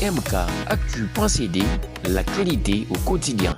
MKActu.cd, l'actualité au quotidien.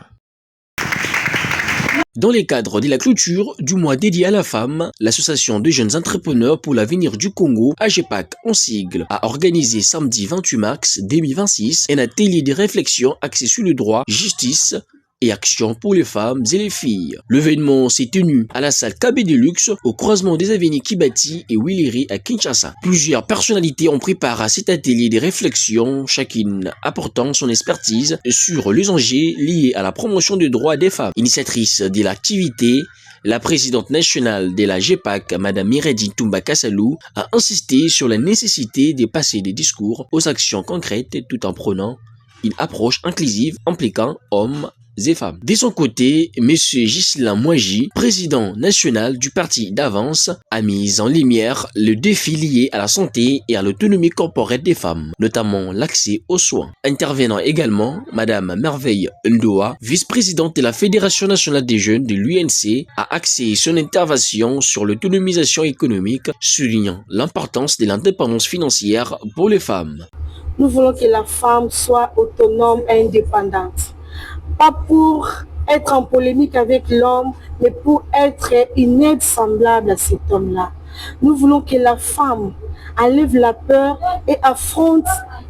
Dans le cadre de la clôture du mois dédié à la femme, l'Association de jeunes entrepreneurs pour l'avenir du Congo, AGEPAC en sigle, a organisé samedi 28 mars 2026 un atelier de réflexion axé sur le droit, justice et action pour les femmes et les filles. L'événement s'est tenu à la salle KB Deluxe au croisement des avenues Kibati et Willery à Kinshasa. Plusieurs personnalités ont pris part à cet atelier de réflexion, chacune apportant son expertise sur les enjeux liés à la promotion des droits des femmes. Initiatrice de l'activité, la présidente nationale de la GEPAC, Madame Miredi Toumba Kassalou, a insisté sur la nécessité de passer des discours aux actions concrètes tout en prenant une approche inclusive impliquant hommes et femmes. De son côté, M. Ghislain Mouaji, président national du parti d'Avance, a mis en lumière le défi lié à la santé et à l'autonomie corporelle des femmes, notamment l'accès aux soins. Intervenant également, Madame Merveille Ndoa, vice-présidente de la Fédération nationale des jeunes de l'UNC, a axé son intervention sur l'autonomisation économique, soulignant l'importance de l'indépendance financière pour les femmes. Nous voulons que la femme soit autonome et indépendante. Pas pour être en polémique avec l'homme, mais pour être une aide semblable à cet homme-là. Nous voulons que la femme enlève la peur et affronte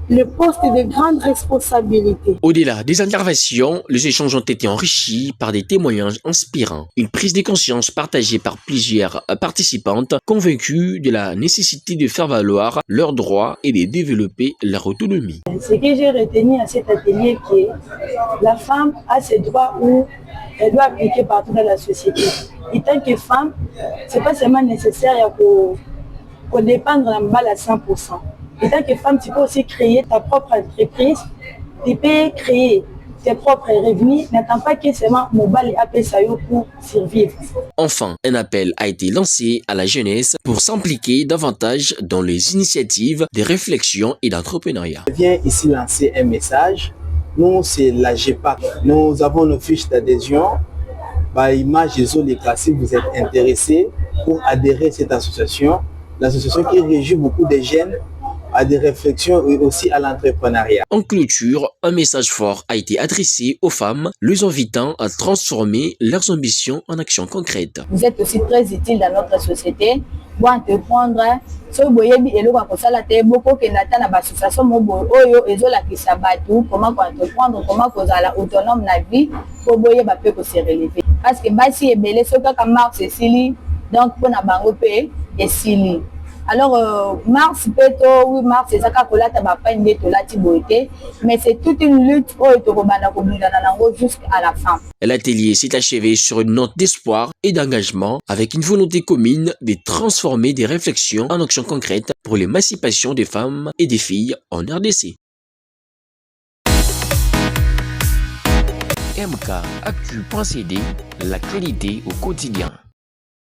le poste de grande responsabilité. Au-delà des interventions, les échanges ont été enrichis par des témoignages inspirants. Une prise de conscience partagée par plusieurs participantes convaincues de la nécessité de faire valoir leurs droits et de développer leur autonomie. Ce que j'ai retenu à cet atelier, c'est que la femme a ses droits où elle doit appliquer partout dans la société. Et tant que femme, ce n'est pas seulement nécessaire pour dépendre de la balle à 100%. Et tant que femme, tu peux aussi créer ta propre entreprise, tu peux créer tes propres revenus, n'attends pas que seulement mobile appelle ça pour survivre. Enfin, un appel a été lancé à la jeunesse pour s'impliquer davantage dans les initiatives de réflexion et d'entrepreneuriat. Je viens ici lancer un message. Nous, c'est la GEPAC. Nous avons nos fiches d'adhésion. Par image des autres cas, si vous êtes intéressé pour adhérer à cette association, l'association qui réunit beaucoup de jeunes à des réflexions et aussi à l'entrepreneuriat. En clôture, un message fort a été adressé aux femmes, les invitant à transformer leurs ambitions en actions concrètes. Vous êtes aussi très utile dans notre société pour entreprendre. Si vous voyez beaucoup de l'association comment entreprendre, comment autonome dans la vie, pour vous se relever. Parce que si vous avez Mars et Sili, donc pour vous payer et Sili. Alors, Mars, oui, Mars, c'est ça mais c'est toute une lutte jusqu'à la fin. L'atelier s'est achevé sur une note d'espoir et d'engagement avec une volonté commune de transformer des réflexions en actions concrètes pour l'émancipation des femmes et des filles en RDC. MKActu.cd, l'actualité au quotidien.